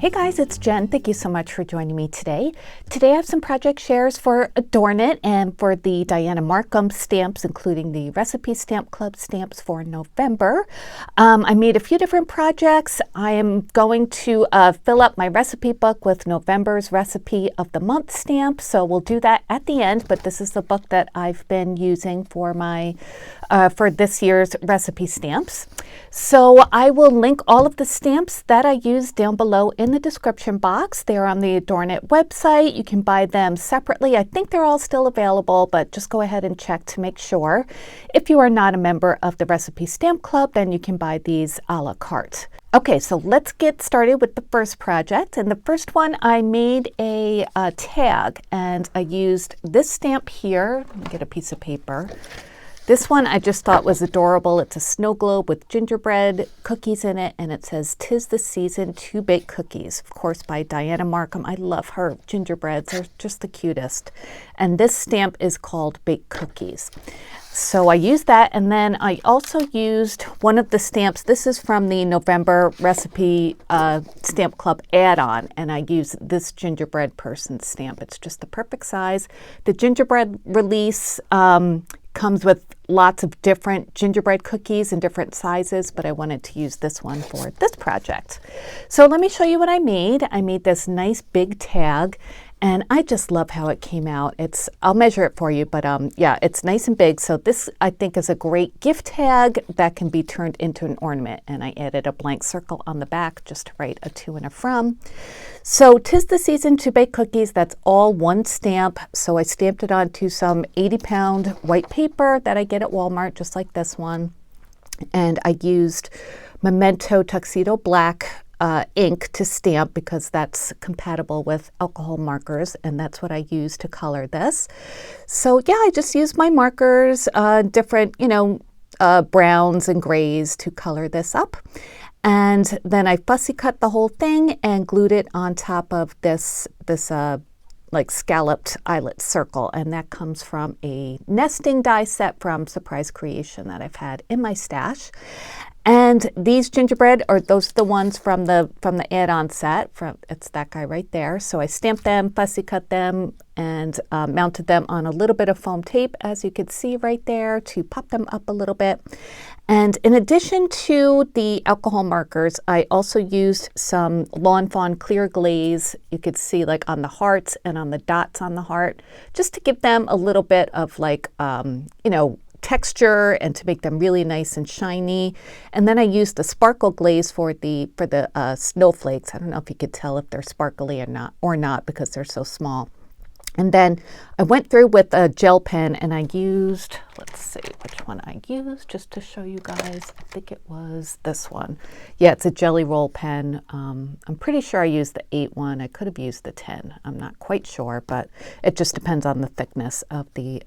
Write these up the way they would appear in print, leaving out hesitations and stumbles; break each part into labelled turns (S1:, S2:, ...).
S1: Hey guys, it's Jen. Thank you so much for joining me today. Today I have some project shares for AdornIt and for the Dianna Marcum stamps, including the Recipe Stamp Club stamps for November. I made a few different projects. I am going to fill up my recipe book with November's Recipe of the Month stamp, so we'll do that at the end, but this is the book that I've been using for my for this year's recipe stamps. So I will link all of the stamps that I used down below in the description box. They're on the AdornIt website. You can buy them separately. I think they're all still available, but just go ahead and check to make sure. If you are not a member of the Recipe Stamp Club, then you can buy these a la carte. Okay, so let's get started with the first project. And the first one, I made a tag, and I used this stamp here. Let me get a piece of paper. This one I just thought was adorable. It's a snow globe with gingerbread cookies in it, and it says, "'Tis the season to bake cookies." Of course, by Dianna Marcum. I love her gingerbreads. They're just the cutest. And this stamp is called Bake Cookies. So I used that, and then I also used one of the stamps. This is from the November Recipe Stamp Club add-on, and I used this gingerbread person stamp. It's just the perfect size. The gingerbread release comes with lots of different gingerbread cookies in different sizes, but I wanted to use this one for this project. So let me show you what I made. I made this nice big tag, and I just love how it came out. I'll measure it for you, but yeah, it's nice and big. So this, I think, is a great gift tag that can be turned into an ornament. And I added a blank circle on the back just to write a to and a from. So, "'Tis the season to bake cookies." That's all one stamp. So I stamped it onto some 80-pound white paper that I get at Walmart, just like this one. And I used Memento Tuxedo Black ink to stamp because that's compatible with alcohol markers, and that's what I use to color this. So yeah, I just used my markers, different, browns and grays to color this up. And then I fussy cut the whole thing and glued it on top of this like scalloped eyelet circle, and that comes from a nesting die set from Surprise Creation that I've had in my stash. And these gingerbread those are the ones from the add-on set. It's that guy right there. So I stamped them, fussy cut them, and mounted them on a little bit of foam tape, as you can see right there, to pop them up a little bit. And in addition to the alcohol markers, I also used some Lawn Fawn clear glaze. You could see like on the hearts and on the dots on the heart, just to give them a little bit of like, texture and to make them really nice and shiny. And then I used the sparkle glaze for the snowflakes. I don't know if you could tell if they're sparkly or not because they're so small. And then I went through with a gel pen, and I used, let's see which one I used just to show you guys. I think it was this one. Yeah, it's a Jelly Roll pen. I'm pretty sure I used the 8 one. I could have used the 10. I'm not quite sure, but it just depends on the thickness of the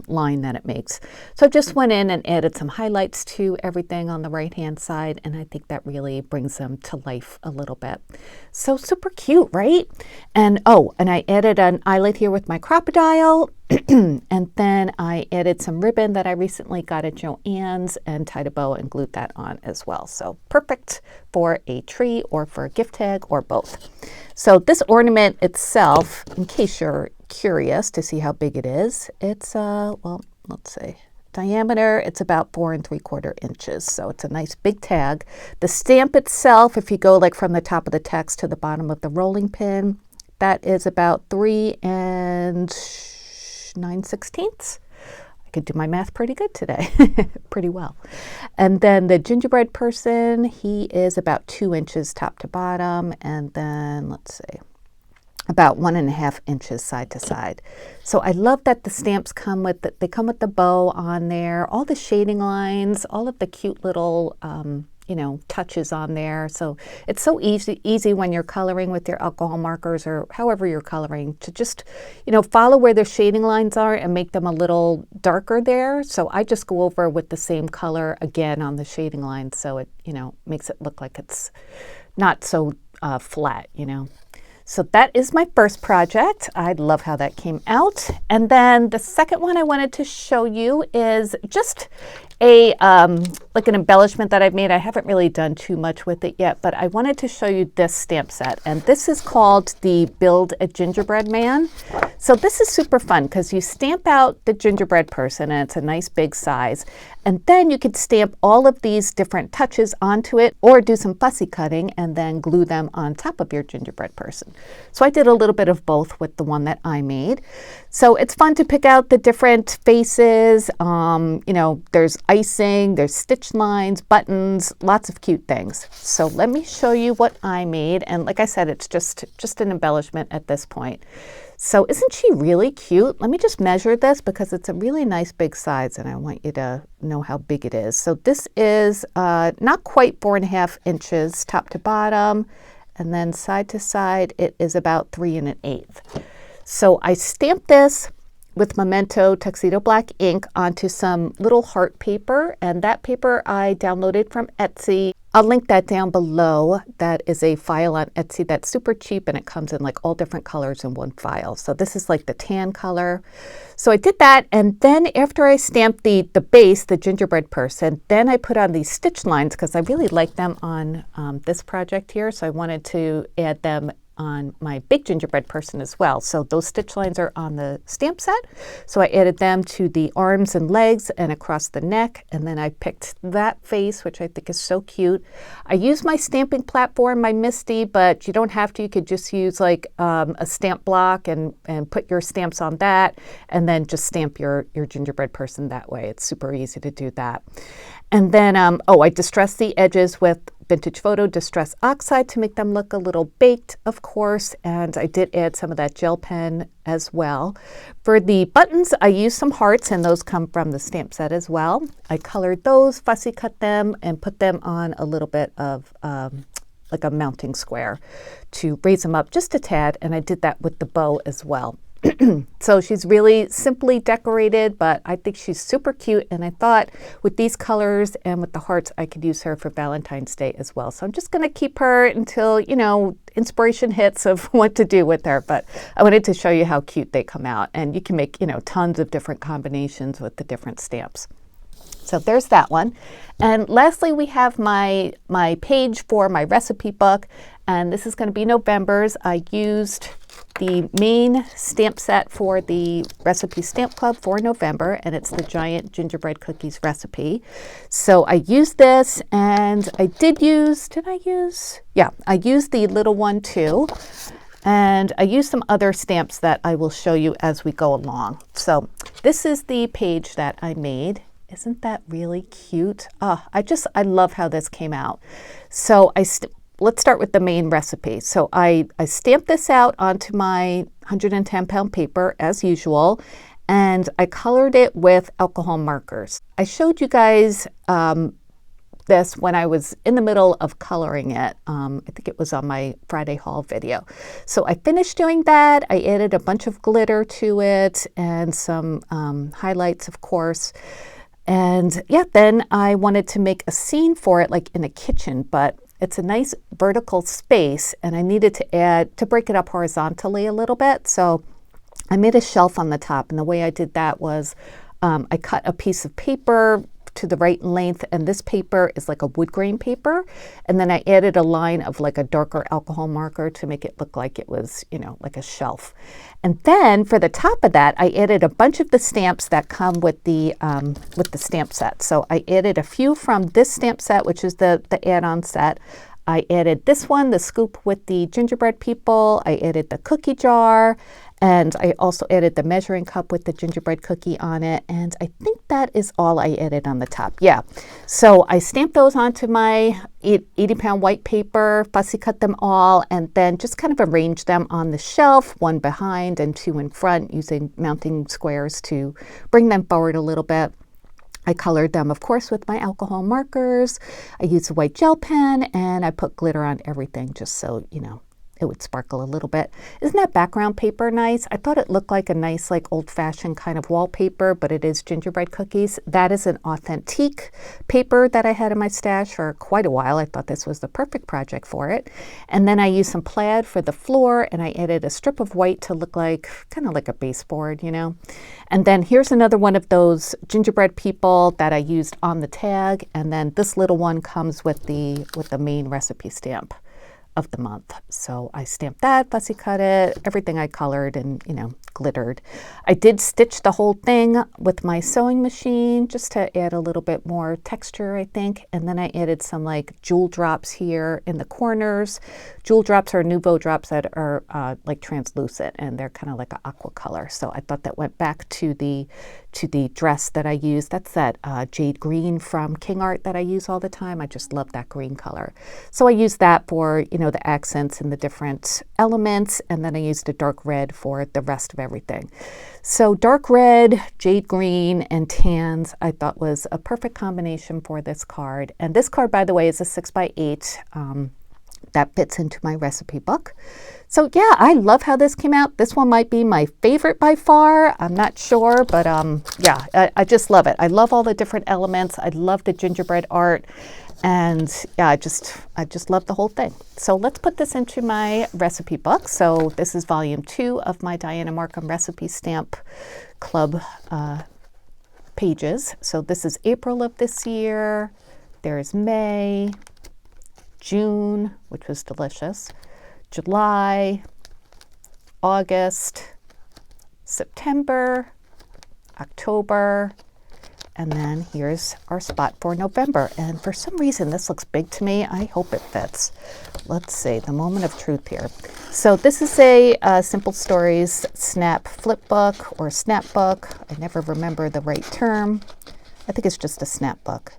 S1: line that it makes. So I just went in and added some highlights to everything on the right-hand side, and I think that really brings them to life a little bit. So super cute, right? And I added an eyelet here with my crocodile, and then I added some ribbon that I recently got at Joann's and tied a bow and glued that on as well. So perfect for a tree or for a gift tag or both. So this ornament itself, in case you're curious to see how big it is, it's let's see. Diameter, it's about 4 3/4 inches. So it's a nice big tag. The stamp itself, if you go like from the top of the text to the bottom of the rolling pin, that is about 3 9/16. I could do my math pretty good today, pretty well. And then the gingerbread person, he is about 2 inches top to bottom, and then let's see, about 1.5 inches side to side. So I love that the stamps come with the bow on there, all the shading lines, all of the cute little touches on there. So it's so easy when you're coloring with your alcohol markers or however you're coloring to just, follow where the shading lines are and make them a little darker there. So I just go over with the same color again on the shading lines. So it, makes it look like it's not so flat, So that is my first project. I love how that came out. And then the second one I wanted to show you is just a like an embellishment that I've made. I haven't really done too much with it yet, but I wanted to show you this stamp set. And this is called the Build a Gingerbread Man. So this is super fun because you stamp out the gingerbread person, and it's a nice big size. And then you could stamp all of these different touches onto it, or do some fussy cutting and then glue them on top of your gingerbread person. So I did a little bit of both with the one that I made. So it's fun to pick out the different faces. You know, there's icing, there's stitch lines, buttons, lots of cute things. So let me show you what I made. And like I said, it's just an embellishment at this point. So isn't she really cute? Let me just measure this because it's a really nice big size and I want you to know how big it is. So this is not quite 4.5 inches top to bottom, and then side to side it is about 3 1/8. So I stamped this with Memento Tuxedo Black ink onto some little heart paper, and that paper I downloaded from Etsy. I'll link that down below. That is a file on Etsy that's super cheap, and it comes in like all different colors in one file. So this is like the tan color. So I did that, and then after I stamped the base, the gingerbread person, then I put on these stitch lines because I really like them on this project here. So I wanted to add them on my big gingerbread person as well. So those stitch lines are on the stamp set. So I added them to the arms and legs and across the neck. And then I picked that face, which I think is so cute. I used my stamping platform, my Misty, but you don't have to. You could just use like a stamp block and put your stamps on that and then just stamp your gingerbread person that way. It's super easy to do that. And then, I distressed the edges with Vintage Photo Distress Oxide to make them look a little baked, of course, and I did add some of that gel pen as well. For the buttons, I used some hearts, and those come from the stamp set as well. I colored those, fussy cut them, and put them on a little bit of like a mounting square to raise them up just a tad, and I did that with the bow as well. So she's really simply decorated, but I think she's super cute. And I thought with these colors and with the hearts, I could use her for Valentine's Day as well. So I'm just going to keep her until, you know, inspiration hits of what to do with her. But I wanted to show you how cute they come out. And you can make, you know, tons of different combinations with the different stamps. So there's that one. And lastly, we have my page for my recipe book. And this is going to be November's. I used the main stamp set for the Recipe Stamp Club for November, and it's the Giant Gingerbread Cookies recipe. So I used this, and I used the little one too. And I used some other stamps that I will show you as we go along. So this is the page that I made. Isn't that really cute? I love how this came out. So let's start with the main recipe. So I stamped this out onto my 110-pound paper as usual, and I colored it with alcohol markers. I showed you guys this when I was in the middle of coloring it. I think it was on my Friday haul video. So I finished doing that. I added a bunch of glitter to it and some highlights, of course. And yeah, then I wanted to make a scene for it, like in a kitchen, but it's a nice vertical space, and I needed to break it up horizontally a little bit. So I made a shelf on the top, and the way I did that was I cut a piece of paper to the right length, and this paper is like a wood grain paper, and then I added a line of like a darker alcohol marker to make it look like it was, you know, like a shelf. And then for the top of that, I added a bunch of the stamps that come with the stamp set. So I added a few from this stamp set, which is the add-on set. I added this one, the scoop with the gingerbread people. I added the cookie jar, and I also added the measuring cup with the gingerbread cookie on it. And I think that is all I added on the top. Yeah. So I stamped those onto my 80-pound white paper, fussy cut them all, and then just kind of arranged them on the shelf, one behind and two in front, using mounting squares to bring them forward a little bit. I colored them, of course, with my alcohol markers. I used a white gel pen, and I put glitter on everything just so, you know, it would sparkle a little bit. Isn't that background paper nice? I thought it looked like a nice, like old-fashioned kind of wallpaper, but it is gingerbread cookies. That is an authentique paper that I had in my stash for quite a while. I thought this was the perfect project for it. And then I used some plaid for the floor, and I added a strip of white to look like, kind of like a baseboard, you know. And then here's another one of those gingerbread people that I used on the tag, and then this little one comes with the main recipe stamp of the month. So I stamped that, fussy cut it, everything I colored and, you know, glittered. I did stitch the whole thing with my sewing machine just to add a little bit more texture, I think. And then I added some like jewel drops here in the corners. Jewel drops are Nouveau drops that are like translucent, and they're kind of like an aqua color. So I thought that went back to the dress that I used. That's that jade green from King Art that I use all the time. I just love that green color. So I used that for, you know, the accents and the different elements, and then I used a dark red for the rest of everything. So dark red, jade green, and tans I thought was a perfect combination for this card. And this card, by the way, is a 6x8. That fits into my recipe book. So yeah, I love how this came out. This one might be my favorite by far. I'm not sure, but yeah, I just love it. I love all the different elements. I love the gingerbread art. And yeah, I just love the whole thing. So let's put this into my recipe book. So this is volume 2 of my Dianna Marcum Recipe Stamp Club pages. So this is April of this year. There's May, June, which was delicious, July, August, September, October, and then here's our spot for November. And for some reason, this looks big to me. I hope it fits. Let's see, the moment of truth here. So this is a Simple Stories snap flip book or snap book. I never remember the right term. I think it's just a snap book.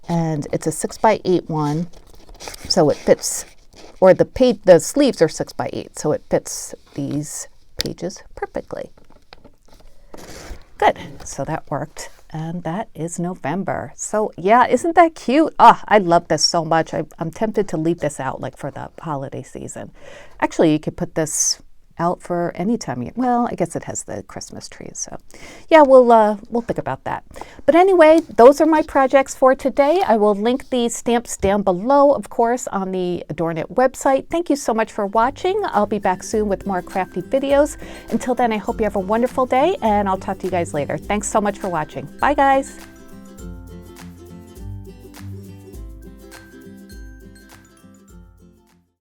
S1: And it's a 6x8 one. So it fits, or the sleeves are 6x8, so it fits these pages perfectly. Good, so that worked, and that is November. So yeah, isn't that cute? I love this so much. I'm tempted to leave this out like for the holiday season. Actually, you could put this out for any time of year. Well, I guess it has the Christmas trees, so yeah, we'll think about that. But anyway, those are my projects for today. I will link these stamps down below, of course, on the AdornIt website. Thank you so much for watching. I'll be back soon with more crafty videos. Until then, I hope you have a wonderful day, and I'll talk to you guys later. Thanks so much for watching. Bye, guys.